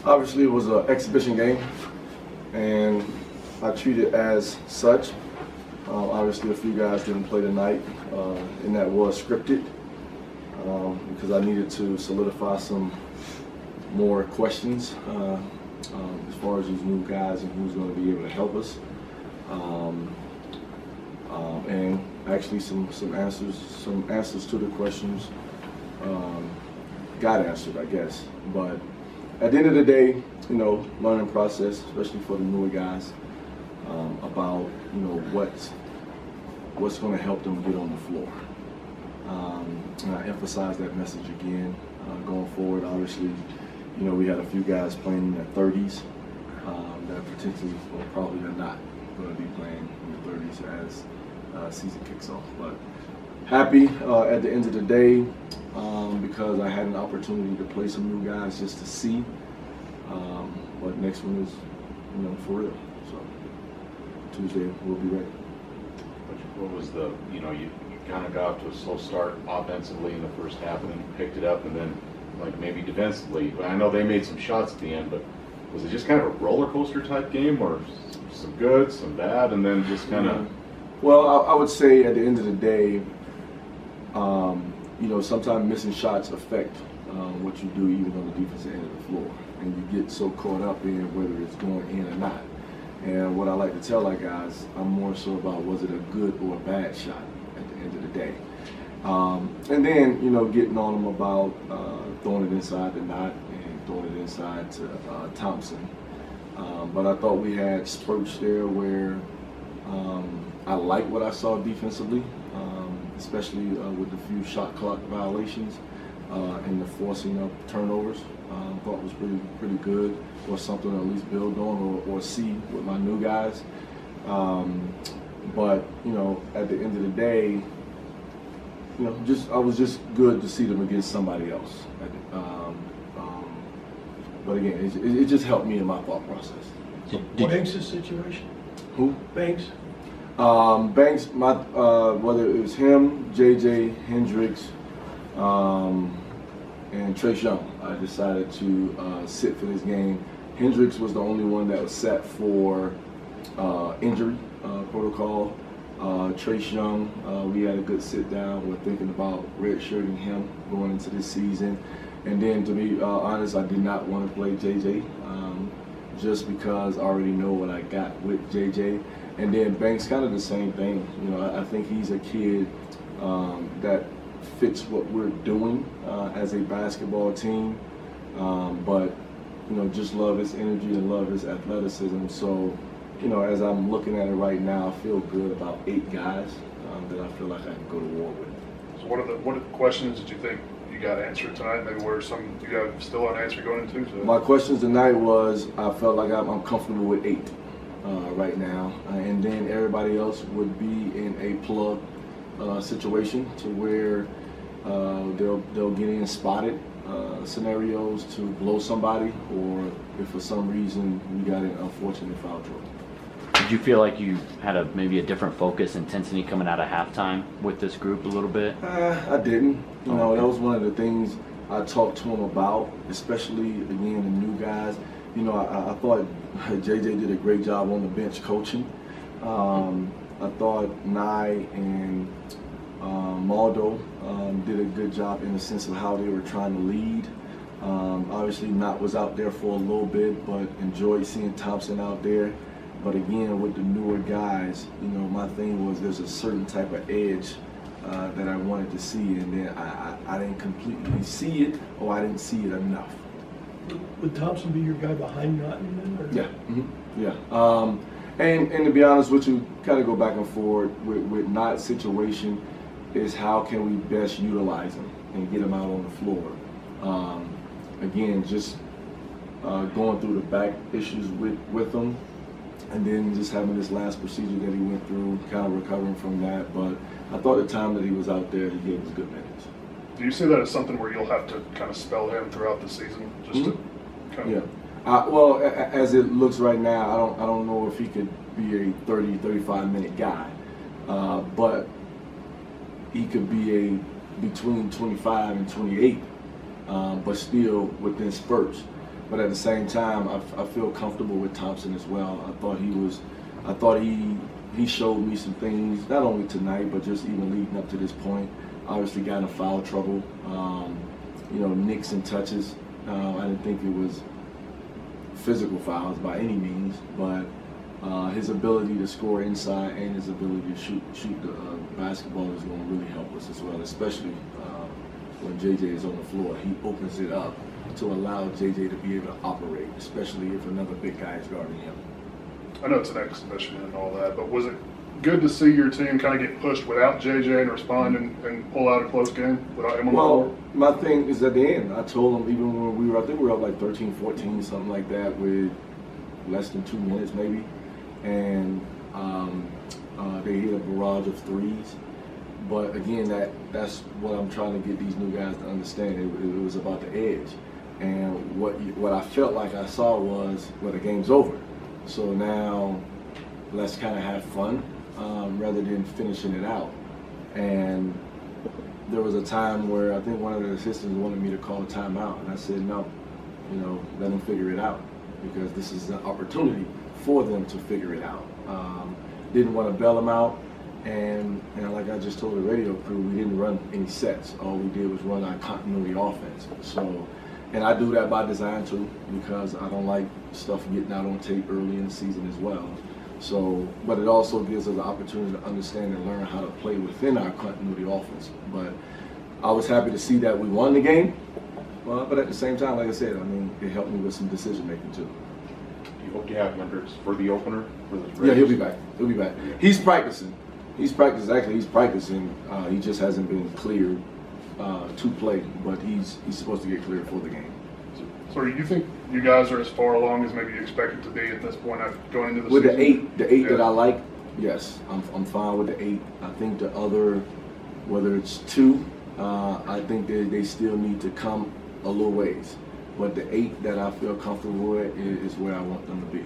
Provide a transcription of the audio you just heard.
Obviously, it was an exhibition game, and I treat it as such. Obviously, a few guys didn't play tonight, and that was scripted because I needed to solidify some more questions as far as these new guys and who's going to be able to help us. And actually, some answers to the questions got answered, I guess. But at the end of the day, you know, learning process, especially for the newer guys, about, you know, what's going to help them get on the floor. And I emphasize that message again going forward. Obviously, you know, we had a few guys playing in their 30s that potentially, or probably are not going to be playing in the 30s as season kicks off. But happy at the end of the day because I had an opportunity to play some new guys just to see. But next one is, you know, for real. So Tuesday we'll be ready. What was the, you know, you kind of got off to a slow start offensively in the first half and then picked it up, and then like maybe defensively. I know they made some shots at the end, but was it just kind of a roller coaster type game, or some good, some bad, and then just kind of? Well, I would say at the end of the day, you know, sometimes missing shots affect what you do even on the defensive end of the floor, and you get so caught up in whether it's going in or not. And what I like to tell our guys, I'm more so about was it a good or a bad shot at the end of the day. And then, you know, getting on them about throwing it inside the knot and throwing it inside to Thompson. But I thought we had spurts there where I like what I saw defensively, especially with the few shot clock violations and the forcing of turnovers. Thought was pretty good, or something to at least build on or see with my new guys. But you know, at the end of the day, you know, I was just good to see them against somebody else. But again, it just helped me in my thought process. Banks' situation? Who? Banks? Banks, whether it was him, JJ, Hendricks, and Trace Young, I decided to sit for this game. Hendricks was the only one that was set for injury protocol. Trace Young, we had a good sit down. We're thinking about redshirting him going into this season. And then, to be honest, I did not want to play JJ just because I already know what I got with JJ. And then Banks, kind of the same thing. You know, I think he's a kid that fits what we're doing as a basketball team. But, you know, just love his energy and love his athleticism. So, you know, as I'm looking at it right now, I feel good about 8 guys that I feel like I can go to war with. So what are the questions that you think you got answered tonight? Maybe where some you got still unanswered going into Tuesday? My questions tonight was, I felt like I'm comfortable with 8 right now. And then everybody else would be in a plug situation to where they'll get in spotted scenarios to blow somebody, or if for some reason we got an unfortunate foul trouble. Did you feel like you had maybe a different focus, intensity coming out of halftime with this group a little bit? I didn't. You know, that was one of the things I talked to them about, especially, again, the new guys. You know, I thought JJ did a great job on the bench coaching. I thought Nye and Maldo did a good job in the sense of how they were trying to lead. Obviously, Knott was out there for a little bit, but enjoyed seeing Thompson out there. But again, with the newer guys, you know, my thing was there's a certain type of edge that I wanted to see, and then I didn't completely see it, or I didn't see it enough. Would Thompson be your guy behind Naughton then? Or? Yeah, yeah. And to be honest with you, kind of go back and forth with Knott's situation is how can we best utilize him and get him out on the floor. Again, just going through the back issues with him, and then just having this last procedure that he went through, kind of recovering from that. But I thought the time that he was out there, he gave us good minutes. Do you see that as something where you'll have to kind of spell him throughout the season, just to kind of? Yeah. Well, as it looks right now, I don't know if he could be a 30, 35-minute guy, but he could be between 25 and 28, but still within spurts. But at the same time, I feel comfortable with Thompson as well. I thought he showed me some things, not only tonight, but just even leading up to this point. Obviously got in foul trouble, you know, nicks and touches. I didn't think it was physical fouls by any means, but his ability to score inside and his ability to shoot the basketball is going to really help us as well, especially when JJ is on the floor. He opens it up to allow JJ to be able to operate, especially if another big guy is guarding him. I know it's an exhibition and all that, but was it good to see your team kind of get pushed without JJ and respond and pull out a close game without him on the Well, floor? my thing is at the end, I told them even when we were, I think we were up like 13, 14, something like that with less than 2 minutes maybe. And they hit a barrage of threes. But again, that's what I'm trying to get these new guys to understand. It was about the edge. And what I felt like I saw was, well, the game's over. So now let's kind of have fun rather than finishing it out. And there was a time where I think one of the assistants wanted me to call a timeout, and I said no, you know, let them figure it out, because this is an opportunity for them to figure it out. Didn't want to bail them out, and like I just told the radio crew, we didn't run any sets. All we did was run our continuity offense. So, and I do that by design too, because I don't like stuff getting out on tape early in the season as well. So, but it also gives us an opportunity to understand and learn how to play within our continuity offense. But I was happy to see that we won the game. Well, but at the same time, like I said, I mean, it helped me with some decision making too. You hope you have Hendricks for the opener? For the Yeah, he'll be back. He'll be back. He's practicing. He's practicing. He just hasn't been cleared to play, but he's supposed to get cleared for the game. So you think you guys are as far along as maybe you expected to be at this point after going into the With season? the eight Yeah. that I like, yes, I'm fine with the 8. I think the other, whether it's 2, I think they still need to come a little ways. But the 8 that I feel comfortable with is where I want them to be.